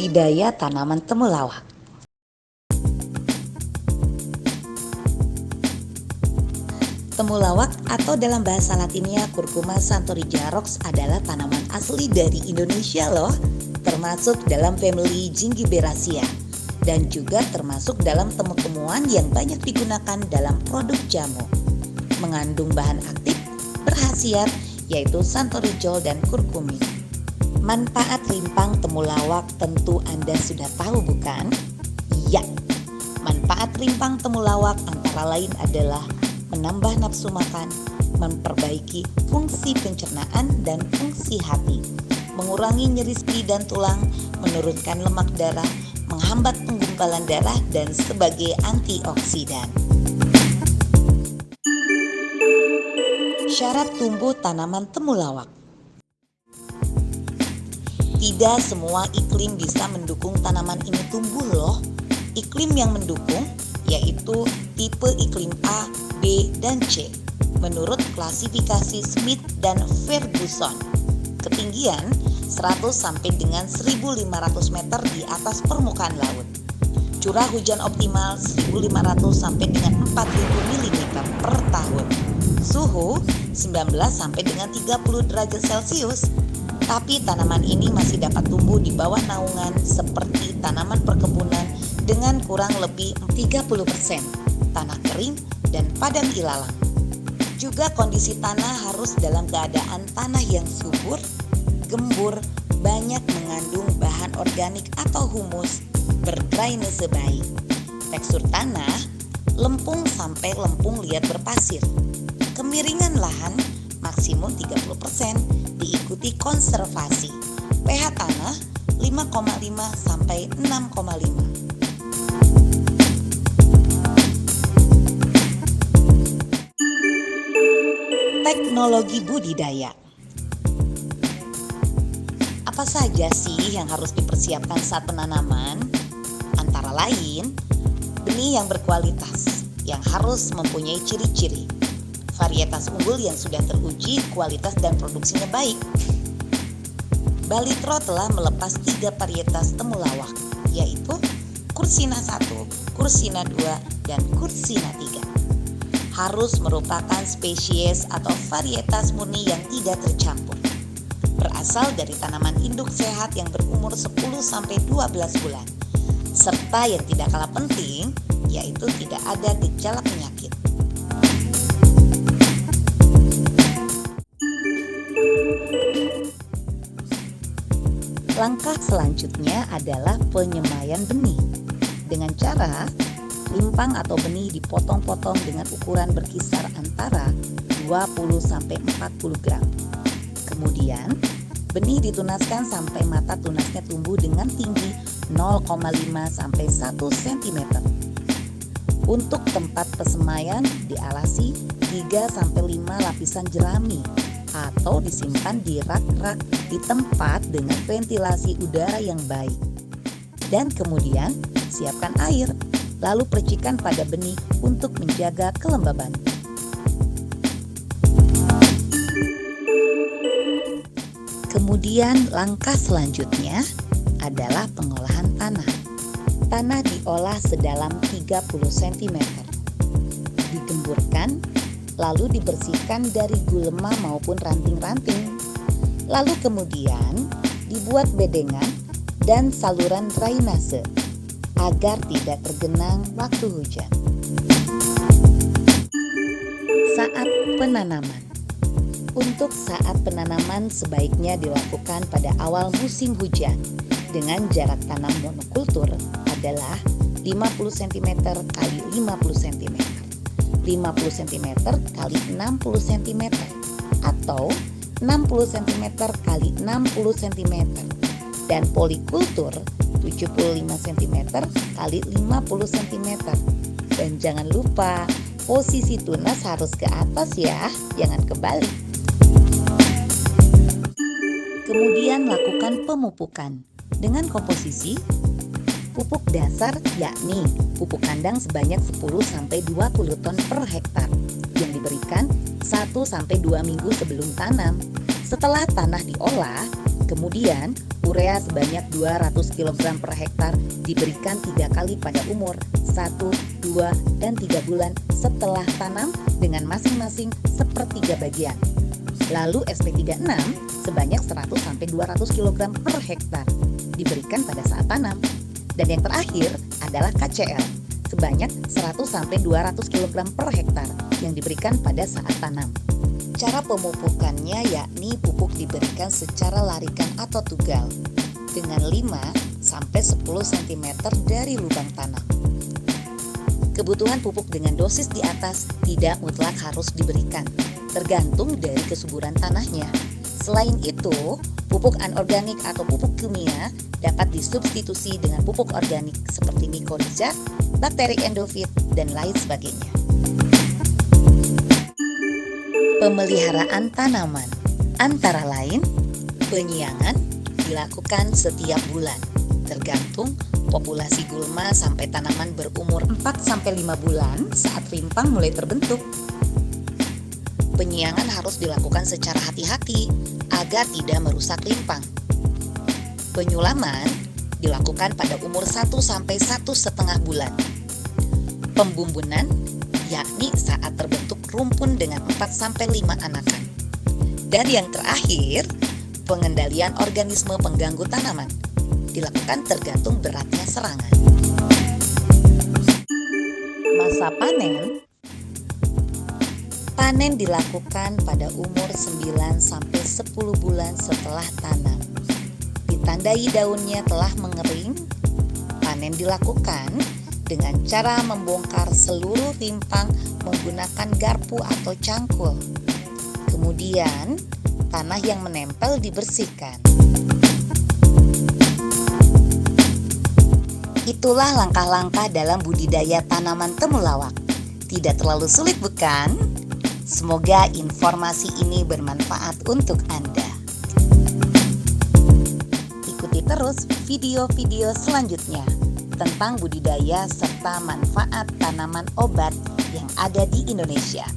Budidaya tanaman temulawak. Temulawak atau dalam bahasa latinnya Curcuma santorigerox adalah tanaman asli dari Indonesia loh, termasuk dalam family Zingiberaceae dan juga termasuk dalam temu-temuan yang banyak digunakan dalam produk jamu. Mengandung bahan aktif berkhasiat yaitu santorijol dan kurkumin. Manfaat rimpang temulawak tentu Anda sudah tahu bukan? Ya, manfaat rimpang temulawak antara lain adalah menambah nafsu makan, memperbaiki fungsi pencernaan dan fungsi hati, mengurangi nyeri sendi dan tulang, menurunkan lemak darah, menghambat penggumpalan darah dan sebagai antioksidan. Syarat tumbuh tanaman temulawak. Tidak semua iklim bisa mendukung tanaman ini tumbuh loh. Iklim yang mendukung yaitu tipe iklim A, B, dan C menurut klasifikasi Smith dan Ferguson. Ketinggian 100 sampai dengan 1.500 meter di atas permukaan laut. Curah hujan optimal 1.500 sampai dengan 4.000 mm per tahun. Suhu 19 sampai dengan 30 derajat Celcius. Tapi tanaman ini masih dapat tumbuh di bawah naungan seperti tanaman perkebunan dengan kurang lebih 30% tanah kering dan padang ilalang. Juga kondisi tanah harus dalam keadaan tanah yang subur, gembur, banyak mengandung bahan organik atau humus, berdrainase baik. Tekstur tanah lempung sampai lempung liat berpasir. Kemiringan lahan maksimum 30%, diikuti konservasi. pH tanah 5,5 sampai 6,5. Teknologi budidaya. Apa saja sih yang harus dipersiapkan saat penanaman? Antara lain, benih yang berkualitas yang harus mempunyai ciri-ciri. Varietas unggul yang sudah teruji kualitas dan produksinya baik. Balitro telah melepas 3 varietas temulawak, yaitu Cursina 1, Cursina 2, dan Cursina 3. Harus merupakan spesies atau varietas murni yang tidak tercampur. Berasal dari tanaman induk sehat yang berumur 10 sampai 12 bulan. Serta yang tidak kalah penting, yaitu tidak ada gejala penyakit. Langkah selanjutnya adalah penyemaian benih. Dengan cara rimpang atau benih dipotong-potong dengan ukuran berkisar antara 20 sampai 40 gram. Kemudian benih ditunaskan sampai mata tunasnya tumbuh dengan tinggi 0,5 sampai 1 cm. Untuk tempat pesemaian dialasi 3 sampai 5 lapisan jerami atau disimpan di rak-rak di tempat dengan ventilasi udara yang baik. Dan kemudian siapkan air, lalu percikan pada benih untuk menjaga kelembaban. Kemudian langkah selanjutnya adalah pengolahan tanah. Tanah diolah sedalam 30 cm. Digemburkan, lalu dibersihkan dari gulma maupun ranting-ranting. Lalu kemudian dibuat bedengan dan saluran drainase agar tidak tergenang waktu hujan. Saat penanaman. Untuk saat penanaman sebaiknya dilakukan pada awal musim hujan dengan jarak tanam monokultur adalah 50 cm kali 50 cm. 50 cm kali 60 cm atau 60 cm kali 60 cm dan polikultur 75 cm kali 50 cm. Dan jangan lupa posisi tunas harus ke atas ya, jangan kebalik. Kemudian lakukan pemupukan dengan komposisi pupuk dasar yakni pupuk kandang sebanyak 10-20 ton per hektar yang diberikan 1-2 minggu sebelum tanam. Setelah tanah diolah, Kemudian, urea sebanyak 200 kg per hektar diberikan 3 kali pada umur 1, 2, dan 3 bulan setelah tanam dengan masing-masing sepertiga bagian. Lalu SP36 sebanyak 100-200 kg per hektar diberikan pada saat tanam. Dan yang terakhir adalah KCL sebanyak 100-200 kg per hektar yang diberikan pada saat tanam. Cara pemupukannya yakni pupuk diberikan secara larikan atau tugal dengan 5-10 cm dari lubang tanam. Kebutuhan pupuk dengan dosis di atas tidak mutlak harus diberikan, tergantung dari kesuburan tanahnya. Selain itu, pupuk anorganik atau pupuk kimia dapat disubstitusi dengan pupuk organik seperti mikoriza, bakteri endofit, dan lain sebagainya. Pemeliharaan tanaman antara lain penyiangan dilakukan setiap bulan, tergantung populasi gulma sampai tanaman berumur 4-5 bulan saat rimpang mulai terbentuk. Penyiangan harus dilakukan secara hati-hati agar tidak merusak rimpang. Penyulaman dilakukan pada umur 1-1,5 bulan. Pembumbunan yakni saat terbentuk rumpun dengan 4-5 anakan. Dan yang terakhir, pengendalian organisme pengganggu tanaman dilakukan tergantung beratnya serangan. Masa panen dilakukan pada umur 9-10 bulan setelah tanam. Ditandai daunnya telah mengering, panen dilakukan dengan cara membongkar seluruh rimpang menggunakan garpu atau cangkul. Kemudian, tanah yang menempel dibersihkan. Itulah langkah-langkah dalam budidaya tanaman temulawak. Tidak terlalu sulit, bukan? Semoga informasi ini bermanfaat untuk Anda. Ikuti terus video-video selanjutnya tentang budidaya serta manfaat tanaman obat yang ada di Indonesia.